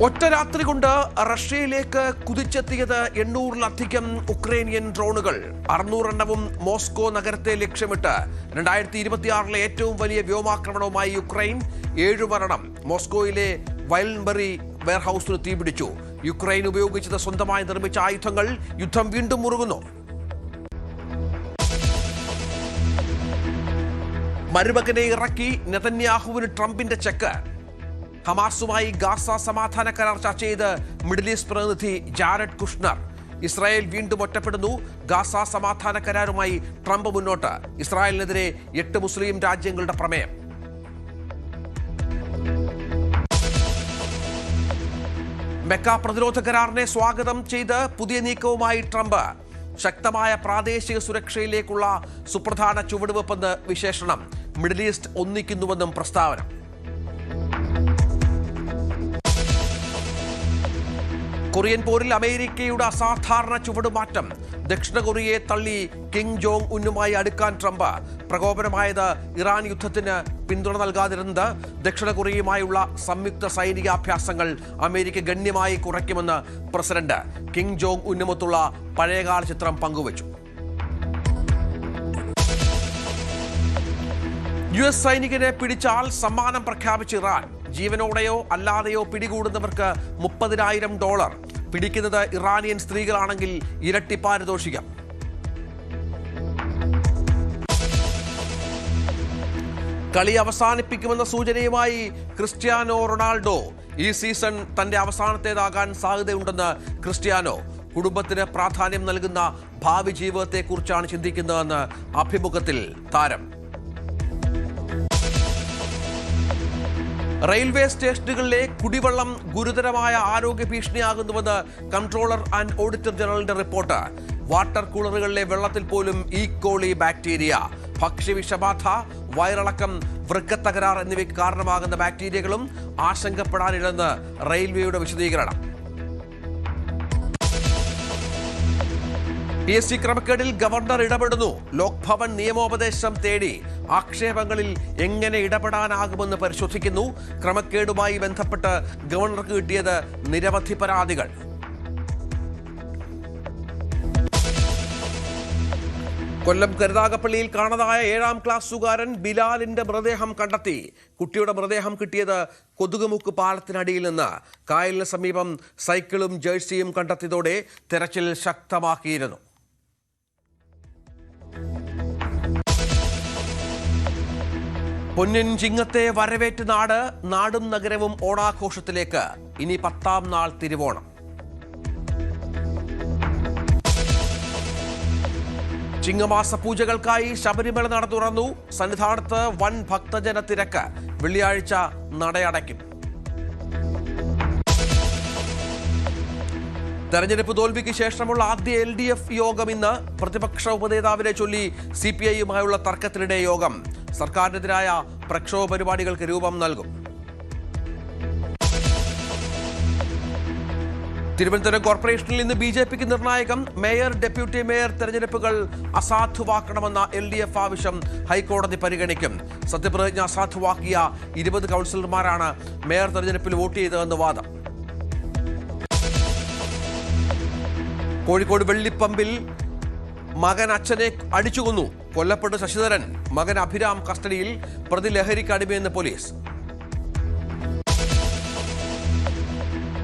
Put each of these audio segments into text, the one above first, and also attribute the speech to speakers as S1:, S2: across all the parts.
S1: ഒറ്റ രാത്രി കൊണ്ട് റഷ്യയിലേക്ക് കുതിച്ചെത്തിയത് 800-ലധികം ഉക്രൈനിയൻ ഡ്രോണുകൾ. 600 എണ്ണവും മോസ്കോ നഗരത്തെ ലക്ഷ്യമിട്ട് 2026 ഏറ്റവും വലിയ വ്യോമാക്രമണവുമായി യുക്രൈൻ. 7 മരണം. മോസ്കോയിലെ വൈൽൻബറി വെയർഹൌസിന് തീപിടിച്ചു. യുക്രൈൻ ഉപയോഗിച്ചത് സ്വന്തമായി നിർമ്മിച്ച ആയുധങ്ങൾ. യുദ്ധം വീണ്ടും മുറുകുന്നു. മരുമകനെ ഇറക്കി നെതന്യാഹുവിന് ട്രംപിന്റെ ചെക്ക്. ഹമാസുമായി ഗാസ സമാധാന കരാർ ചർച്ച ചെയ്ത് മിഡിൽ ഈസ്റ്റ് പ്രതിനിധി ജാരഡ് കുഷ്ണർ. ഇസ്രായേൽ വീണ്ടും ഒറ്റപ്പെടുന്നു. ഗാസ സമാധാന കരാറുമായി ട്രംപ് മുന്നോട്ട്. ഇസ്രായേലിനെതിരെ 8 മുസ്ലിം രാജ്യങ്ങളുടെ പ്രമേയം. മെക്ക പ്രതിരോധ കരാറിനെ സ്വാഗതം ചെയ്ത് പുതിയ നീക്കവുമായി ട്രംപ്. ശക്തമായ പ്രാദേശിക സുരക്ഷയിലേക്കുള്ള സുപ്രധാന ചുവടുവെപ്പെന്ന് വിശേഷണം. മിഡിൽ ഈസ്റ്റ് ഒന്നിക്കുന്നുവെന്നും പ്രസ്താവന. കൊറിയൻ പോരിൽ അമേരിക്കയുടെ അസാധാരണ ചുവടുമാറ്റം. ദക്ഷിണ കൊറിയയെ തള്ളി കിം ജോങ് ഉന്നുമായി അടുക്കാൻ ട്രംപ്. പ്രകോപനമായത് ഇറാൻ യുദ്ധത്തിന് പിന്തുണ നൽകാതിരുന്നത്. ദക്ഷിണ കൊറിയയുമായുള്ള സംയുക്ത സൈനികാഭ്യാസങ്ങൾ അമേരിക്ക ഗണ്യമായി കുറയ്ക്കുമെന്ന് പ്രസിഡന്റ്. കിം ജോങ് ഉന്നുമൊത്തുള്ള പഴയകാല ചിത്രം പങ്കുവച്ചു. US സൈനികനെ പിടിച്ചാൽ സമ്മാനം പ്രഖ്യാപിച്ച് ഇറാൻ. ജീവനോടെയോ അല്ലാതെയോ പിടികൂടുന്നവർക്ക് $30,000. പിടിക്കുന്നത് ഇറാനിയൻ സ്ത്രീകളാണെങ്കിൽ ഇരട്ടി പാരിതോഷികം. കളി അവസാനിപ്പിക്കുമെന്ന സൂചനയുമായി ക്രിസ്ത്യാനോ റൊണാൾഡോ. ഈ സീസൺ തന്റെ അവസാനത്തേതാകാൻ സാധ്യതയുണ്ടെന്ന് ക്രിസ്ത്യാനോ. കുടുംബത്തിന് പ്രാധാന്യം നൽകുന്ന ഭാവി ജീവിതത്തെക്കുറിച്ചാണ് ചിന്തിക്കുന്നതെന്ന് അഭിമുഖത്തിൽ താരം. റെയിൽവേ സ്റ്റേഷനുകളിലെ കുടിവെള്ളം ഗുരുതരമായ ആരോഗ്യ ഭീഷണിയാകുന്നുവെന്ന് കൺട്രോളർ ആൻഡ് ഓഡിറ്റർ ജനറലിന്റെ റിപ്പോർട്ട്. വാട്ടർ കൂളറുകളിലെ വെള്ളത്തിൽ പോലും ഈ കോളി ബാക്ടീരിയ. ഭക്ഷ്യവിഷബാധ, വയറിളക്കം, വൃക്കത്തകരാർ എന്നിവയ്ക്ക് കാരണമാകുന്ന ബാക്ടീരിയകളും ആശങ്കപ്പെടാനില്ലെന്ന് റെയിൽവേയുടെ വിശദീകരണം. PSC ക്രമക്കേടിൽ ഗവർണർ ഇടപെടുന്നു. ലോക്ഭവൻ നിയമോപദേശം തേടി. ആക്ഷേപങ്ങളിൽ എങ്ങനെ ഇടപെടാനാകുമെന്ന് പരിശോധിക്കുന്നു. ക്രമക്കേടുമായി ബന്ധപ്പെട്ട് ഗവർണർക്ക് കിട്ടിയത് നിരവധി പരാതികൾ. കൊല്ലം കരുനാഗപ്പള്ളിയിൽ കാണാതായ 7ാം ക്ലാസ്സുകാരൻ ബിലാലിന്റെ മൃതദേഹം കണ്ടെത്തി. കുട്ടിയുടെ മൃതദേഹം കിട്ടിയത് കൊതുകുമുക്ക് പാലത്തിനടിയിൽ നിന്ന്. കായലിന് സമീപം സൈക്കിളും ജേഴ്സിയും കണ്ടെത്തിയതോടെ തെരച്ചിൽ ശക്തമാക്കിയിരുന്നു. പൊന്നിൻ ചിങ്ങത്തെ വരവേറ്റ് നാട്. നാടും നഗരവും ഓണാഘോഷത്തിലേക്ക്. ഇനി 10ാം നാൾ തിരുവോണം. ചിങ്ങമാസ പൂജകൾക്കായി ശബരിമല നട തുറന്നു. സന്നിധാനത്ത് വൻ ഭക്തജന തിരക്ക്. വെള്ളിയാഴ്ച നടയടയ്ക്കും. തെരഞ്ഞെടുപ്പ് തോൽവിക്ക് ശേഷമുള്ള ആദ്യ LDF യോഗം ഇന്ന്. പ്രതിപക്ഷ ഉപനേതാവിനെ ചൊല്ലി CPIയുമായുള്ള തർക്കത്തിനിടെ യോഗം. സർക്കാരിനെതിരായ പ്രക്ഷോഭ പരിപാടികൾക്ക് രൂപം നൽകും. തിരുവനന്തപുരം കോർപ്പറേഷനിൽ ഇന്ന് BJPക്ക് നിർണായകം. മേയർ, ഡെപ്യൂട്ടി മേയർ തെരഞ്ഞെടുപ്പുകൾ അസാധുവാക്കണമെന്ന LDF ആവശ്യം ഹൈക്കോടതി പരിഗണിക്കും. സത്യപ്രതിജ്ഞ അസാധുവാക്കിയ 20 കൗൺസിലർമാരാണ് മേയർ തെരഞ്ഞെടുപ്പിൽ വോട്ട് ചെയ്തതെന്ന് വാദം. കോഴിക്കോട് വെള്ളിപ്പമ്പിൽ മകൻ അച്ഛനെ അടിച്ചുകൊന്നു. കൊല്ലപ്പെട്ട ശശിധരൻ. മകൻ അഭിരാം കസ്റ്റഡിയിൽ. പ്രതി ലഹരിക്ക് അടിമയെന്ന് പോലീസ്.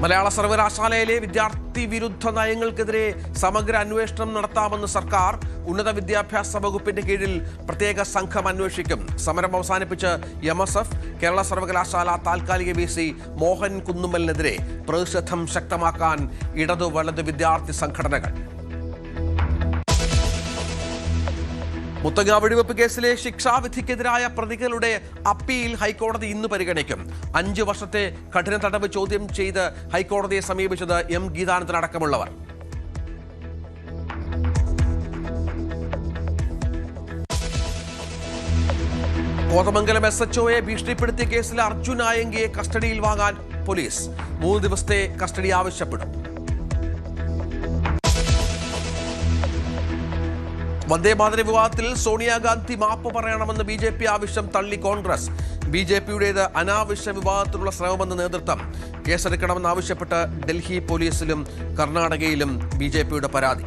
S1: മലയാള സർവകലാശാലയിലെ വിദ്യാർത്ഥി വിരുദ്ധ നയങ്ങൾക്കെതിരെ സമഗ്ര അന്വേഷണം നടത്താമെന്ന് സർക്കാർ. ഉന്നത വിദ്യാഭ്യാസ വകുപ്പിന്റെ കീഴിൽ പ്രത്യേക സംഘം അന്വേഷിക്കും. സമരം അവസാനിപ്പിച്ച് MSF. കേരള സർവകലാശാല താൽക്കാലിക VC മോഹൻ കുന്നുമ്മലിനെതിരെ പ്രതിഷേധം ശക്തമാക്കാൻ ഇടതു വലതു വിദ്യാർത്ഥി സംഘടനകൾ. മുത്തങ്ങ വെടിവെപ്പ് കേസിലെ ശിക്ഷാവിധിക്കെതിരായ പ്രതികളുടെ അപ്പീൽ ഹൈക്കോടതി ഇന്ന് പരിഗണിക്കും. 5 വർഷത്തെ കഠിന തടവ് ചോദ്യം ചെയ്ത് ഹൈക്കോടതിയെ സമീപിച്ചത് M ഗീതാനന്ദൻ അടക്കമുള്ളവർ. കോതമംഗലം SHOയെ ഭീഷണിപ്പെടുത്തിയ കേസിൽ അർജുൻ ആയങ്കിയെ കസ്റ്റഡിയിൽ വാങ്ങാൻ പോലീസ്. 3 ദിവസത്തെ കസ്റ്റഡി ആവശ്യപ്പെടും. വന്ദേമാതര വിവാദത്തിൽ സോണിയാഗാന്ധി മാപ്പ് പറയണമെന്ന് BJP ആവശ്യം തള്ളി കോൺഗ്രസ്. BJPയുടേത് അനാവശ്യ വിവാദത്തിലുള്ള ശ്രമമെന്ന് നേതൃത്വം. കേസെടുക്കണമെന്നാവശ്യപ്പെട്ട് ഡൽഹി പോലീസിലും കർണാടകയിലും BJPയുടെ പരാതി.